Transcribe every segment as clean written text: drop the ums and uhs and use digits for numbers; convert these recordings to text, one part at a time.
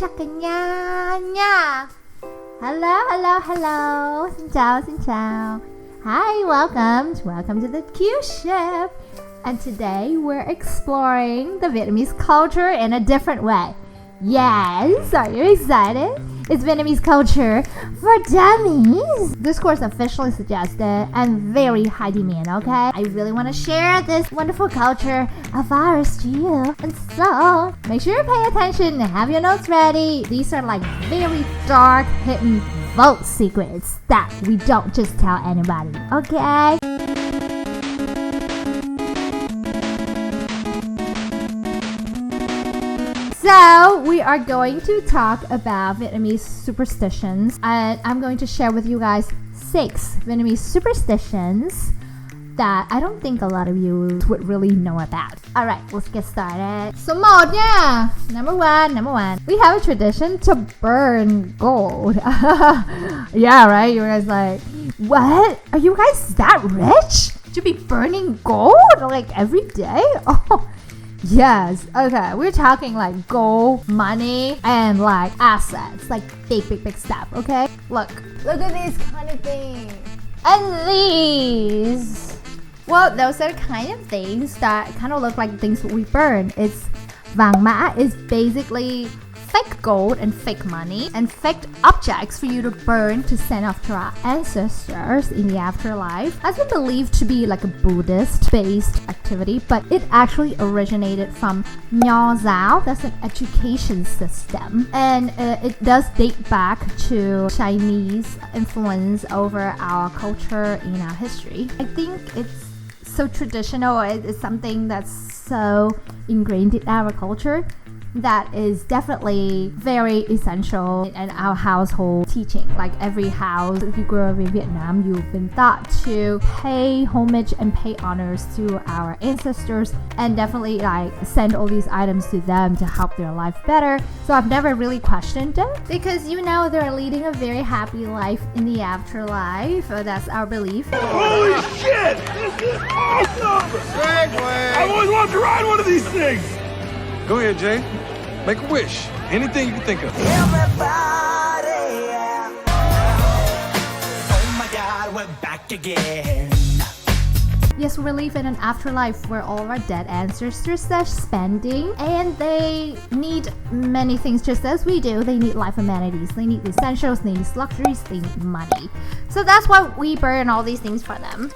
chào cả nhà nha. Hello. Xin chào. Hi, welcome to the Q Ship. And today we're exploring the Vietnamese culture in a different way. Yes, are you excited? It's Vietnamese culture for dummies. This course officially suggested and very high demand, okay? I really want to share this wonderful culture of ours to you. And so, make sure you pay attention and have your notes ready. These are like very dark, hidden vault secrets that we don't just tell anybody, okay? So, we are going to talk about Vietnamese superstitions, and I'm going to share with you guys 6 Vietnamese superstitions that I don't think a lot of you would really know about. Alright, let's get started. Số 1 nha! Number one. We have a tradition to burn gold. Yeah, right? You guys like, what? Are you guys that rich? To be burning gold? Like every day? Oh. Yes, okay, we're talking like gold, money, and like assets, like big stuff, okay? Look at these kind of things. And these. Well, those are kind of things that kind of look like things we burn. It's vàng mã is basically fake gold and fake money and fake objects for you to burn to send off to our ancestors in the afterlife. Has been believed to be like a Buddhist-based activity, but it actually originated from Nho giáo. That's an education system, and it does date back to Chinese influence over our culture and our history. I think it's so traditional. It's something that's so ingrained in our culture that is definitely very essential in our household teaching. Like every house, if you grow up in Vietnam, you've been taught to pay homage and pay honors to our ancestors, and definitely like send all these items to them to help their life better. So I've never really questioned it, because they're leading a very happy life in the afterlife. That's our belief. Holy shit! This is awesome! Segway! I've always wanted to ride one of these things! Go ahead, Jay. Make a wish. Anything you can think of. Everybody, yeah. Oh my God, we're back again. Yes, we live in an afterlife where all of our dead ancestors are spending, and they need many things just as we do. They need life amenities, they need the essentials, they need luxuries, they need money. So that's why we burn all these things for them.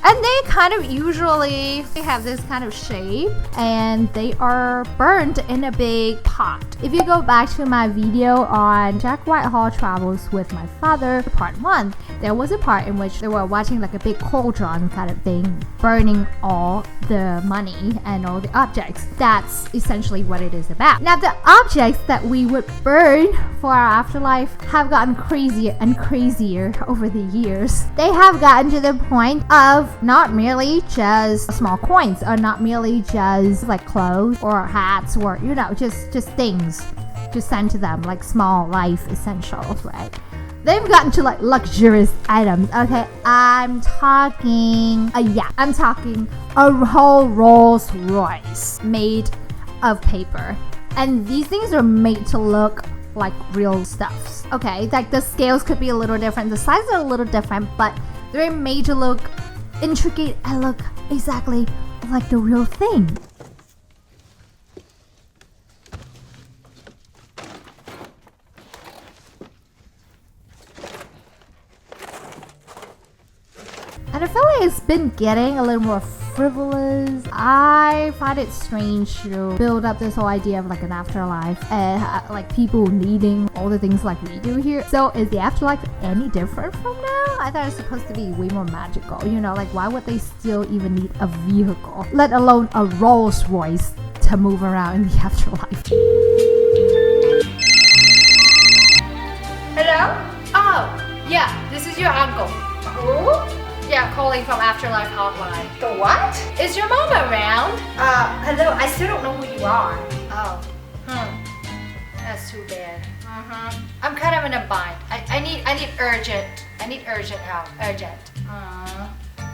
And they kind of usually have this kind of shape, and they are burned in a big pot. If you go back to my video on Jack Whitehall travels with my father, part 1, there was a part in which they were watching like a big cauldron kind of thing, burning all the money and all the objects. That's essentially what it is about. Now, the objects that we would burn for our afterlife have gotten crazier and crazier over the years. They have gotten to the point of not merely just small coins, or not merely just like clothes or hats, or just things to send to them, like small life essentials, right? They've gotten to like luxurious items. Okay, I'm talking a whole Rolls Royce made of paper, and these things are made to look like real stuffs. Okay, like the scales could be a little different, the sizes are a little different, but they're made to look intricate and look exactly like the real thing. And I feel like it's been getting a little more frivolous. I find it strange to build up this whole idea of like an afterlife and like people needing all the things like we do here. So is the afterlife any different from now? I thought it was supposed to be way more magical. Like why would they still even need a vehicle, let alone a Rolls Royce, to move around in the afterlife? Hello? Oh, yeah, this is your uncle. Who? Yeah, calling from Afterlife Hotline. The what? Is your mom around? Hello, I still don't know who you are. Oh, that's too bad. I'm kind of in a bind. I need urgent help. Urgent.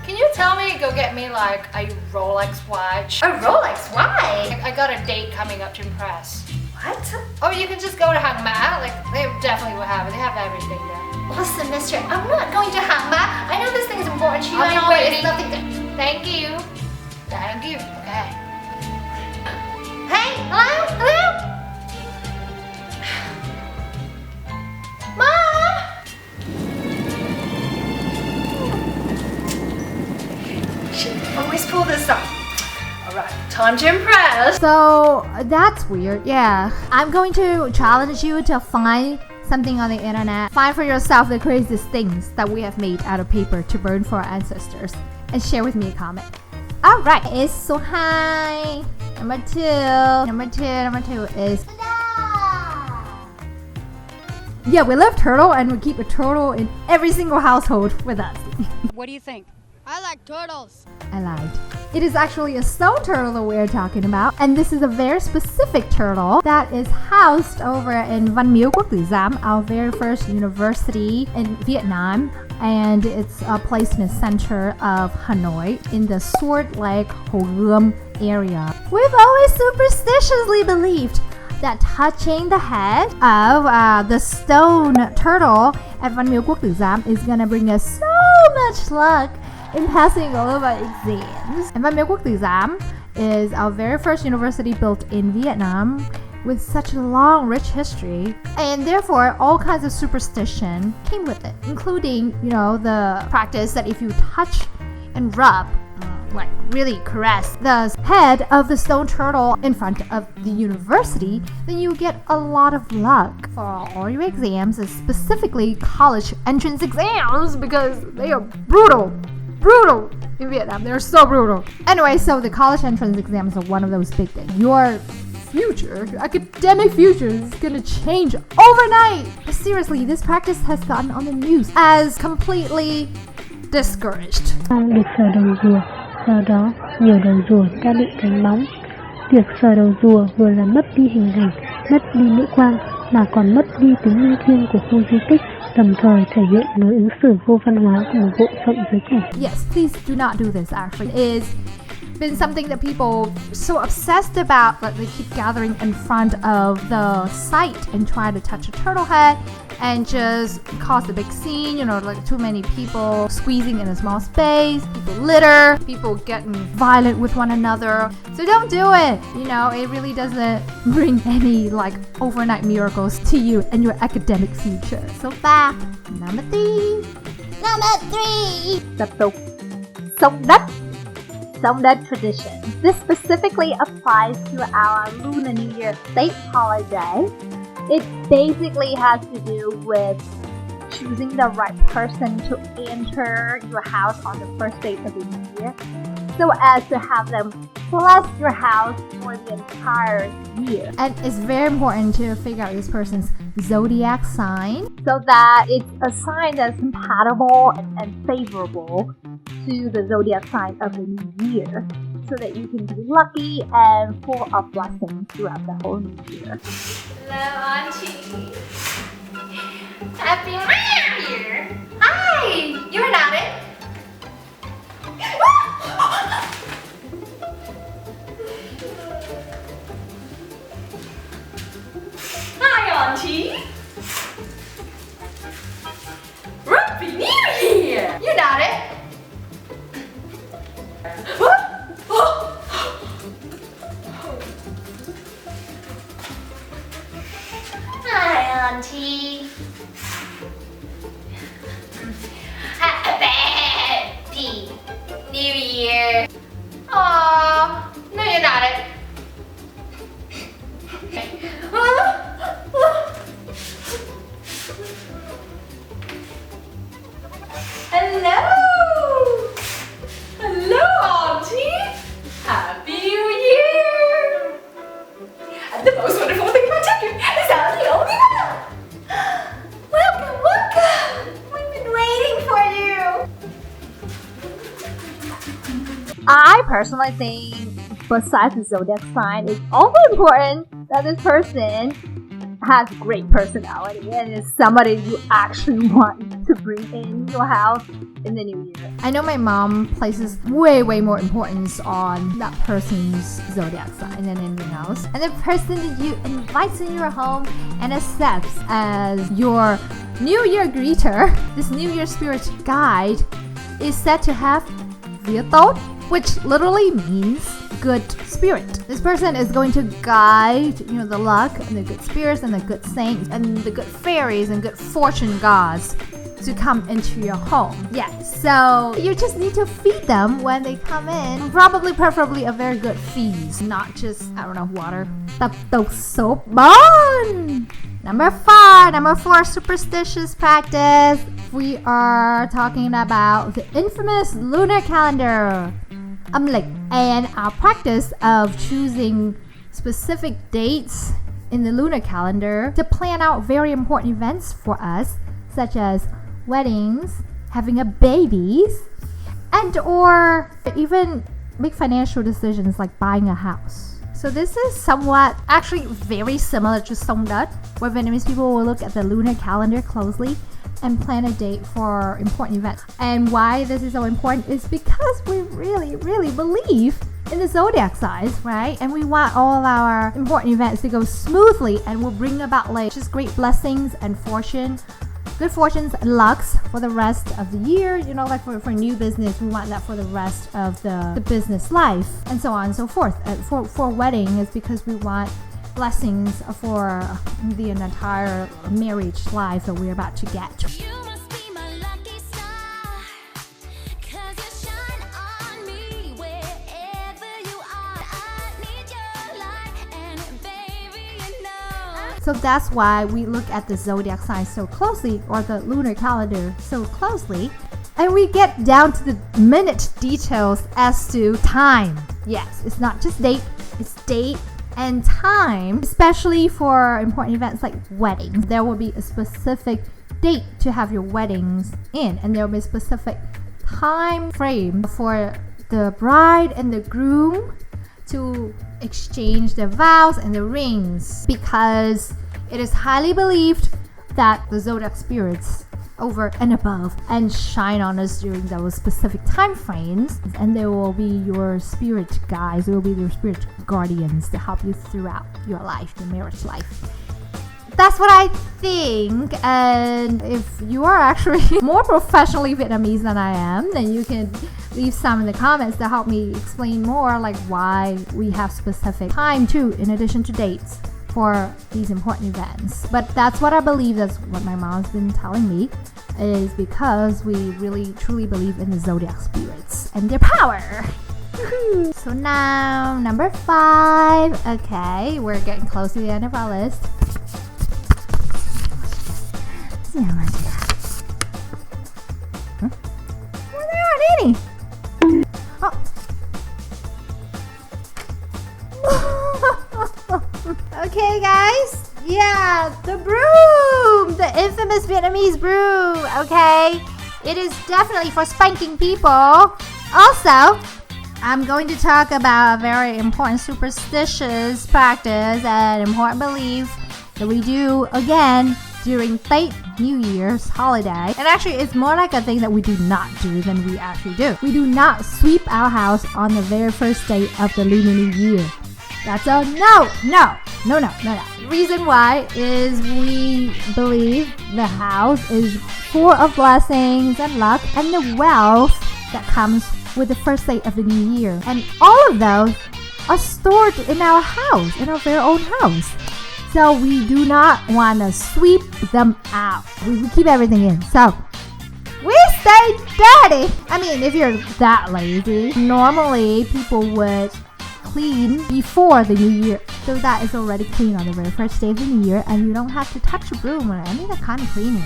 Can you tell me, go get me like a Rolex watch? A Rolex? Why? I got a date coming up to impress. What? Or you can just go to Hang Ma. Like, they definitely will have it. They have everything there. Listen, mister, I'm not going to Hang Ma. I know this thing is important to you. I know it is nothing to... Thank you. Thank you. Okay. Hey, hello? Hello? Mom! Should always pull this up. Alright, time to impress. So that's weird. Yeah. I'm going to challenge you to find something on the internet. Find for yourself the craziest things that we have made out of paper to burn for our ancestors. And share with me a comment. Alright, it's so high. Number two is... Yeah, we love turtle and we keep a turtle in every single household with us. What do you think? I like turtles. I lied. It is actually a stone turtle that we're talking about, and this is a very specific turtle that is housed over in Miếu, Quốc, Giám, our very first university in Vietnam, and it's placed in the center of Hanoi in the Sword Lake Hồ Gươm area. We've always superstitiously believed that touching the head of the stone turtle at Miếu, Quốc, Giám is gonna bring us so much luck in passing all of our exams. And Miếu, Quốc, Giám is our very first university built in Vietnam with such a long, rich history, and therefore all kinds of superstition came with it, including, the practice that if you touch and rub, like really caress the head of the stone turtle in front of the university, then you get a lot of luck for all your exams, and specifically college entrance exams, because they are brutal in Vietnam. They're so brutal. Anyway, so the college entrance exams are one of those big things. Your future, your academic future is gonna change overnight. But seriously, this practice has gotten on the news as completely discouraged. Được sờ đầu rùa, do đó nhiều đầu rùa đã bị đánh bóng. Việc sờ đầu rùa vừa làm mất đi hình ảnh, mất đi mỹ quan, mà còn mất đi tính linh thiêng của khu di tích, đồng thời thể hiện lối ứng xử vô văn hóa của một bộ phận giới trẻ. Yes, please do not do this. Actually, it is been something that people so obsessed about that they keep gathering in front of the site and try to touch a turtle head and just cause a big scene, like too many people squeezing in a small space, people litter, people getting violent with one another. So don't do it. It really doesn't bring any overnight miracles to you and your academic future. So back, number three. Tập tục sông đất. Sông đất tradition. This specifically applies to our Lunar New Year state holiday. It basically has to do with choosing the right person to enter your house on the first day of the new year, so as to have them bless your house for the entire year. And it's very important to figure out this person's zodiac sign, so that it's a sign that's compatible and favorable to the zodiac sign of the new year, so that you can be lucky and full of blessings throughout the whole new year. Hello, Auntie. Happy New Year. Hi, you're not it. Hi, Auntie. Happy New Year. You're not it. Hi, Auntie. Happy New Year. Aw, no, you're not it. Hello. Hello, Auntie. Happy New Year. And the most wonderful thing about Tucker is how the only one. Welcome, welcome. We've been waiting for you. I personally think, besides the zodiac sign, it's also important that this person has great personality and is somebody you actually want to bring in your house in the new year. I know my mom places way more importance on that person's zodiac sign than anything else. And the person that you invite in your home and accepts as your New Year greeter, this New Year spirit guide, is said to have Envato, which literally means good spirit. This person is going to guide, the luck and the good spirits and the good saints and the good fairies and good fortune gods to come into your home. Yeah, so you just need to feed them when they come in. Preferably a very good feast, not just, water. Tapos soap bon! Number 4 superstitious practice. We are talking about the infamous lunar calendar. And our practice of choosing specific dates in the lunar calendar to plan out very important events for us, such as weddings, having a babies, and or even big financial decisions like buying a house. So this is somewhat actually very similar to Songdat, where Vietnamese people will look at the lunar calendar closely and plan a date for important events. And why this is so important is because we really believe in the zodiac signs, right? And we want all of our important events to go smoothly and will bring about just great blessings and good fortunes and lucks for the rest of the year. For new business, we want that for the rest of the business life, and so on and so forth. For wedding is because we want blessings for the entire marriage life that we're about to get. You must be my lucky star, 'cause you shine on me wherever you are. I need your light, and baby, you know. So that's why we look at the zodiac signs so closely, or the lunar calendar so closely, and we get down to the minute details as to time. Yes, it's not just date, it's date and time, especially for important events like weddings. There will be a specific date to have your weddings in, and there will be a specific time frame for the bride and the groom to exchange their vows and the rings, because it is highly believed that the zodiac spirits over and above and shine on us during those specific time frames, and they will be your spirit guides, they will be your spirit guardians to help you throughout your life, your marriage life. That's what I think. And if you are actually more professionally Vietnamese than I am, then you can leave some in the comments to help me explain more, like why we have specific time too, in addition to dates, for these important events. But that's what I believe, that's what my mom's been telling me, is because we really truly believe in the zodiac spirits and their power. So now, number 5. Okay, we're getting close to the end of our list. Huh? Well, there aren't any. Okay, guys. Yeah, the broom, the infamous Vietnamese broom. Okay, it is definitely for spanking people. Also, I'm going to talk about a very important superstitious practice and important belief that we do again during Tết New Year's holiday. And actually, it's more like a thing that we do not do than we actually do. We do not sweep our house on the very first day of the Lunar New Year. That's a no. The reason why is we believe the house is full of blessings and luck and the wealth that comes with the first day of the new year. And all of those are stored in our house, in our very own house. So we do not want to sweep them out. We keep everything in. So we stay dirty. I mean, if you're that lazy, normally people would clean before the new year, so that is already clean on the very first day of the new year, and you don't have to touch a broom or any other kind of cleaning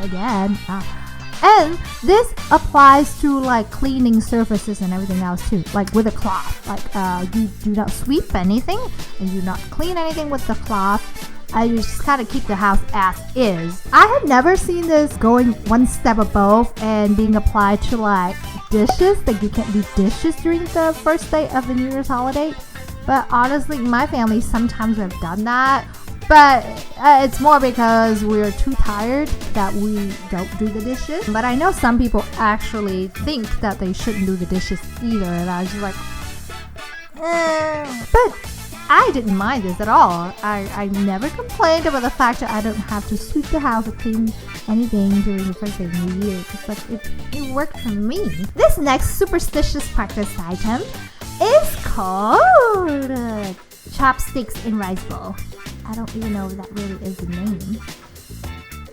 again. And this applies to like cleaning surfaces and everything else too, like with a cloth. Like you do not sweep anything and you do not clean anything with the cloth. You just kind of keep the house as is. I have never seen this going one step above and being applied to like dishes. Like you can't do dishes during the first day of the New Year's holiday. But honestly, my family sometimes have done that. But it's more because we're too tired that we don't do the dishes. But I know some people actually think that they shouldn't do the dishes either, and I was just like, But I didn't mind this at all. I never complained about the fact that I don't have to sweep the house or clean anything during the first day of the New Year. But it worked for me. This next superstitious practice item is called chopsticks in rice bowl. I don't even know if that really is a name.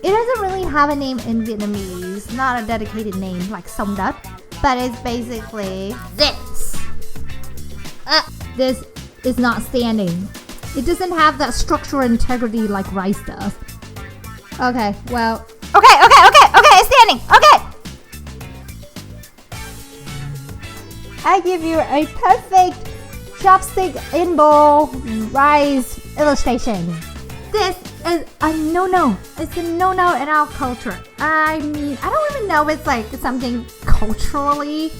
It doesn't really have a name in Vietnamese, not a dedicated name like Song Dat, but it's basically this. This is not standing. It doesn't have that structural integrity like rice does. Okay, well, okay, it's standing. Okay. I give you a perfect chopstick in bowl rice illustration. This is a no-no. It's a no-no in our culture. I mean, I don't even know if it's like something culturally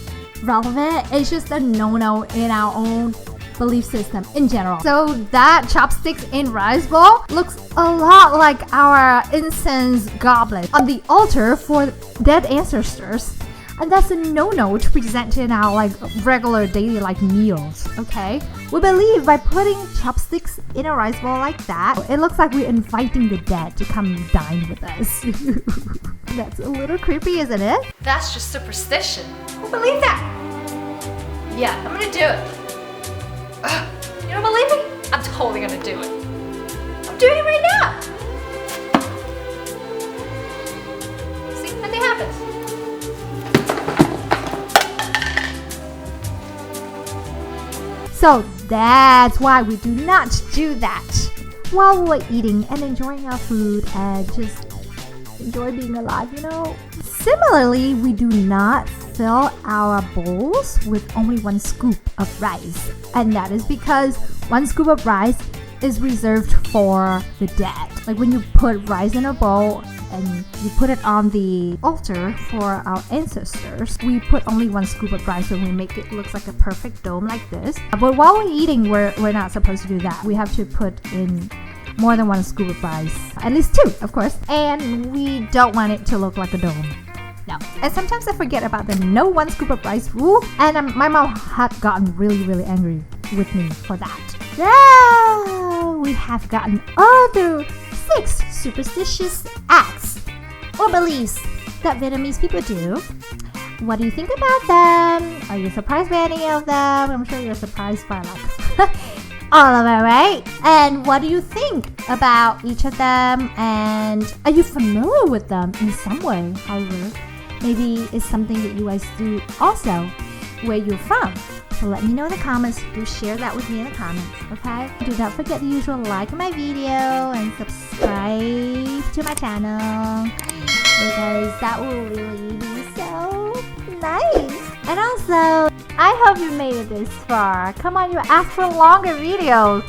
relevant. It's just a no-no in our own belief system in general. So that chopsticks in rice bowl looks a lot like our incense goblet on the altar for dead ancestors. And that's a no-no to present in our like regular daily like meals, okay? We believe by putting chopsticks in a rice bowl like that, it looks like we're inviting the dead to come dine with us. That's a little creepy, isn't it? That's just superstition. Who believes that? Yeah, I'm gonna do it. Ugh, you don't believe me? I'm totally gonna do it. I'm doing it right now. See, nothing happens. So that's why we do not do that while we're eating and enjoying our food and just enjoy being alive, you know? Similarly, we do not fill our bowls with only 1 scoop of rice. And that is because 1 scoop of rice is reserved for the dead. Like when you put rice in a bowl and you put it on the altar for our ancestors, we put only 1 scoop of rice and we make it look like a perfect dome like this. But while we're eating, we're not supposed to do that. We have to put in more than 1 scoop of rice, at least 2, of course, and we don't want it to look like a dome. No. And sometimes I forget about the no 1 scoop of rice rule, and my mom had gotten really angry with me for that. Now we have gotten other 6 superstitious acts or beliefs that Vietnamese people do. What do you think about them? Are you surprised by any of them? I'm sure you're surprised by like all of it, right? And what do you think about each of them? And are you familiar with them in some way? However, maybe it's something that you guys do also where you're from. So let me know in the comments. Do share that with me in the comments, okay? Do not forget the usual like my video and subscribe to my channel because that will really be so nice. And also, I hope you made it this far. Come on, you asked for longer videos.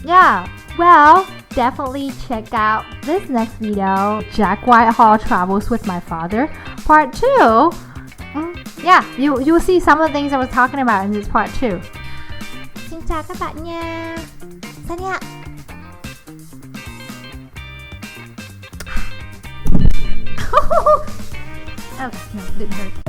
Yeah, well, definitely check out this next video, Jack Whitehall Travels with My Father, part 2. Yeah, you will see some of the things I was talking about in this part 2. Xin chào các bạn nha. Sao nha. Oh, no, didn't hurt.